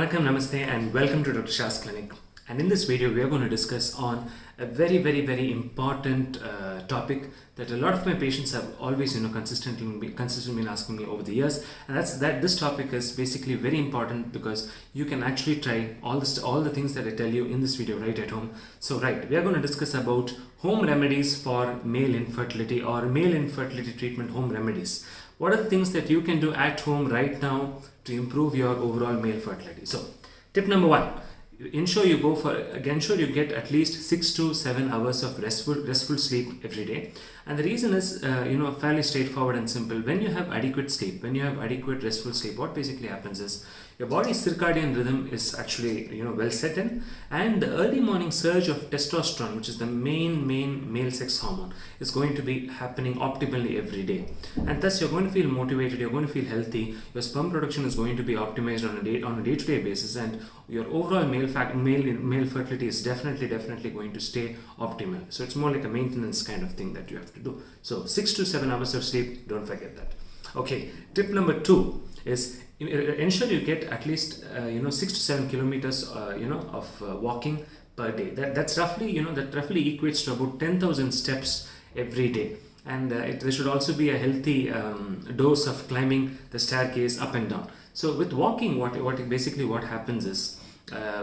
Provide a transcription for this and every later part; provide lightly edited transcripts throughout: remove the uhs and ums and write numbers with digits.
Vanakkam, Namaste, and welcome to Dr. Shah's clinic. And in this video, we are going to discuss on a very important topic that a lot of my patients have always, consistently been asking me over the years. And that's that this topic is basically very important because you can actually try all the things that I tell you in this video right at home. So, we are going to discuss about home remedies for male infertility or male infertility treatment home remedies. What are the things that you can do at home right now to improve your overall male fertility? So, tip number one, ensure you get at least 6 to 7 hours of restful sleep every day. And the reason is fairly straightforward and simple. When you have adequate sleep, when you have adequate restful sleep, what basically happens is your body's circadian rhythm is actually well set in, and the early morning surge of testosterone, which is the main male sex hormone, is going to be happening optimally every day, and thus you're going to feel motivated, you're going to feel healthy, your sperm production is going to be optimized on a day-to-day basis, and your overall male fertility is definitely going to stay optimal. So it's more like a maintenance kind of thing that you have to do. So 6 to 7 hours of sleep, don't forget that. Okay, tip number 2 is ensure you get at least 6 to 7 kilometers of walking per day. That's roughly roughly equates to about 10,000 steps every day. And there should also be a healthy dose of climbing the staircase up and down. So with walking, what happens is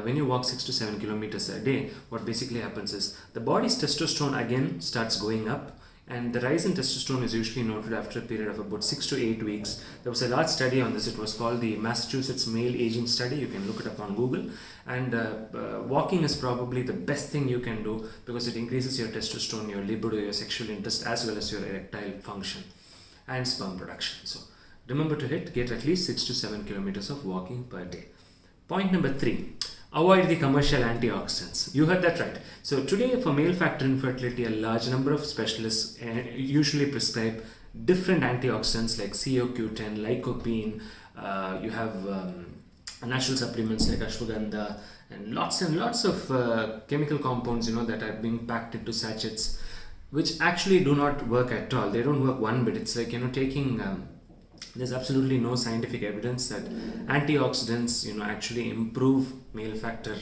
when you walk 6 to 7 kilometers a day, what basically happens is the body's testosterone again starts going up, and the rise in testosterone is usually noted after a period of about 6 to 8 weeks. There was a large study on this. It was called the Massachusetts Male Aging Study. You can look it up on Google. And walking is probably the best thing you can do because it increases your testosterone, your libido, your sexual interest, as well as your erectile function and sperm production. So remember to get at least 6 to 7 kilometers of walking per day. Point number 3. Avoid the commercial antioxidants. You heard that right. So today for male factor infertility, a large number of specialists usually prescribe different antioxidants like CoQ10, lycopene. You have natural supplements like ashwagandha and lots of chemical compounds that are being packed into sachets, which actually do not work at all. They don't work one bit. It's like taking there's absolutely no scientific evidence that antioxidants actually improve male factor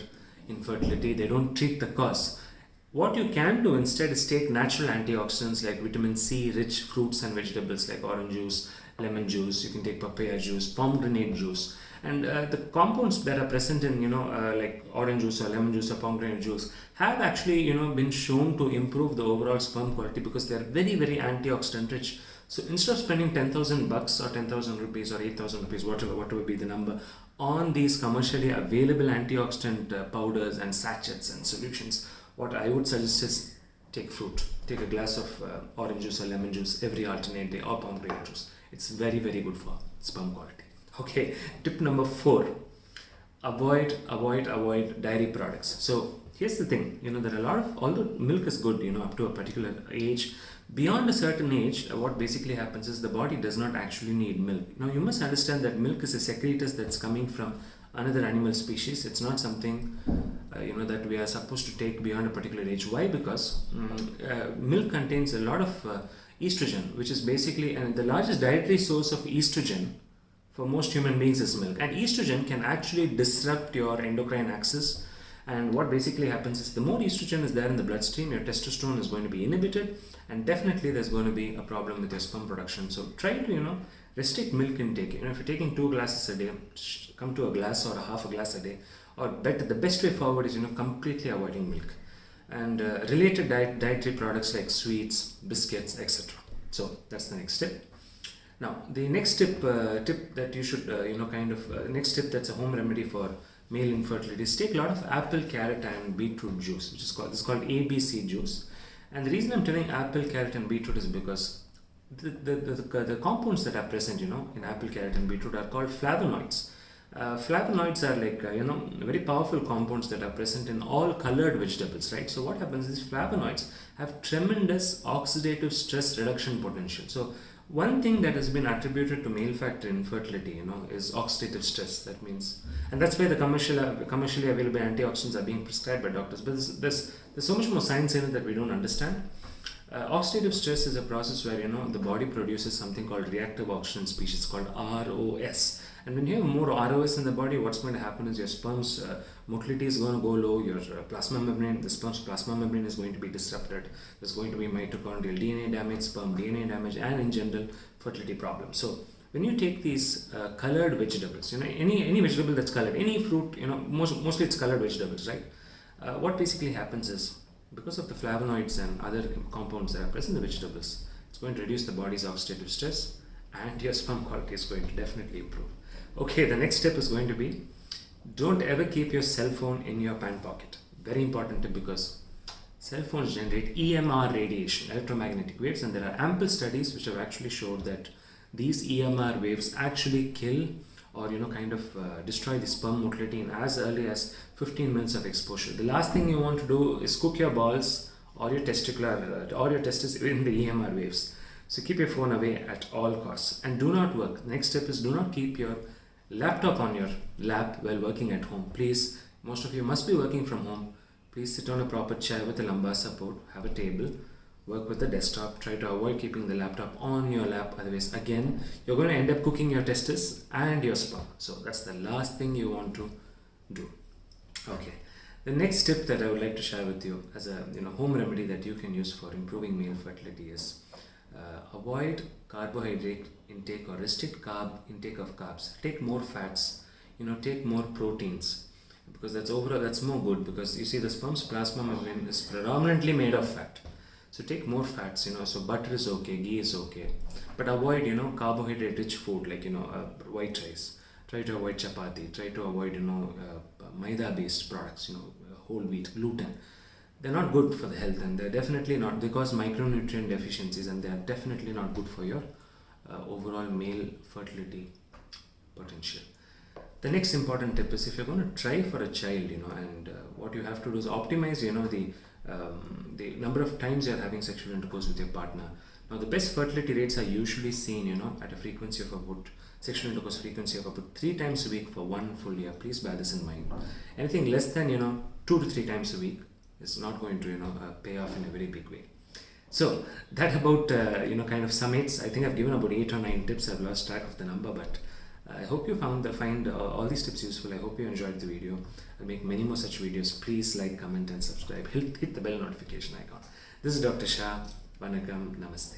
infertility. They don't treat the cause. What you can do instead is take natural antioxidants like vitamin C rich fruits and vegetables like orange juice, lemon juice. You can take papaya juice, pomgrenate juice, and the compounds that are present in like orange juice or lemon juice or pomegranate juice have actually been shown to improve the overall sperm quality because they are very antioxidant rich. So instead of spending $10,000 or 10,000 rupees or 8,000 rupees, whatever be the number, on these commercially available antioxidant powders and sachets and solutions, what I would suggest is take fruit. Take a glass of orange juice or lemon juice every alternate day, or pomegranate juice. It's very good for sperm quality. Okay, tip number 4. Avoid dairy products. So here's the thing, there are a lot of, although milk is good, up to a particular age, beyond a certain age, what basically happens is the body does not actually need milk. Now you must understand that milk is a secretus that's coming from another animal species. It's not something that we are supposed to take beyond a particular age. Why? Because milk contains a lot of estrogen, which is basically the largest dietary source of estrogen for most human beings is milk. And estrogen can actually disrupt your endocrine axis. And what basically happens is the more estrogen is there in the bloodstream, your testosterone is going to be inhibited, and definitely there's going to be a problem with your sperm production. So try to restrict milk intake. If you're taking 2 glasses a day, come to a glass or a half a glass a day. Or better, the best way forward is completely avoiding milk and related dietary products like sweets, biscuits, etc. So that's the next tip. Now the next tip that you should next tip that's a home remedy for male infertility is take a lot of apple, carrot and beetroot juice, which is called ABC juice. And the reason I'm telling apple, carrot and beetroot is because the compounds that are present in apple, carrot and beetroot are called flavonoids. Flavonoids are like very powerful compounds that are present in all colored vegetables, right? So what happens is flavonoids have tremendous oxidative stress reduction potential. So one thing that has been attributed to male factor infertility, is oxidative stress. That means, and that's why the commercially available antioxidants are being prescribed by doctors. But there's so much more science in it that we don't understand. Oxidative stress is a process where the body produces something called reactive oxygen species called ROS, And when you have more ROS in the body, what's going to happen is your sperm's motility is going to go low, your plasma membrane, the sperm's plasma membrane is going to be disrupted, there's going to be mitochondrial DNA damage, sperm DNA damage, and in general, fertility problems. So when you take these colored vegetables, any vegetable that's colored, any fruit, mostly it's colored vegetables, right? What basically happens is, because of the flavonoids and other compounds that are present in the vegetables, it's going to reduce the body's oxidative stress, and your sperm quality is going to definitely improve. Okay, the next step is going to be, don't ever keep your cell phone in your pant pocket. Very important tip, because cell phones generate EMR radiation, electromagnetic waves, and there are ample studies which have actually showed that these EMR waves actually kill or destroy the sperm motility in as early as 15 minutes of exposure. The last thing you want to do is cook your balls or your testes in the EMR waves. So keep your phone away at all costs, and do not work. Next step is, do not keep your laptop on your lap while working at home. Please, most of you must be working from home. Please sit on a proper chair with a lumbar support, have a table, work with the desktop. Try to avoid keeping the laptop on your lap, otherwise again you're going to end up cooking your testes and your sperm. So that's the last thing you want to do. Okay, the next tip that I would like to share with you as a home remedy that you can use for improving male fertility is avoid carbohydrate intake or restrict intake of carbs. Take more fats, take more proteins, because that's more good, because you see the sperm's plasma membrane is predominantly made of fat. So take more fats, so butter is okay, ghee is okay, but avoid carbohydrate rich food like white rice. Try to avoid chapati, try to avoid maida based products, whole wheat, gluten. They're not good for the health, and they're definitely not, they cause micronutrient deficiencies, and they're definitely not good for your overall male fertility potential. The next important tip is, if you're going to try for a child, and what you have to do is optimize, the number of times you're having sexual intercourse with your partner. Now, the best fertility rates are usually seen, at a frequency of about, sexual intercourse frequency of about 3 times a week for 1 full year. Please bear this in mind. Anything less than, 2 to 3 times a week is not going to, pay off in a very big way. So that about, summates. I think I've given about 8 or 9 tips. I've lost track of the number, but I hope you find all these tips useful. I hope you enjoyed the video. I'll make many more such videos. Please like, comment and subscribe. Hit the bell notification icon. This is Dr. Shah. Vanakkam. Namaste.